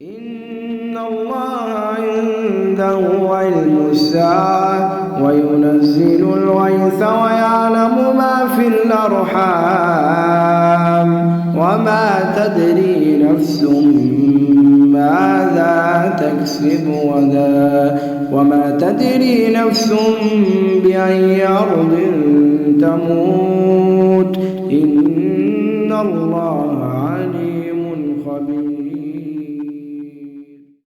إن الله عنده علم الساعة وينزل الغيث ويعلم ما في الأرحام وما تدري نفس ماذا تكسب غدا وما تدري نفس بأي أرض تموت إن الله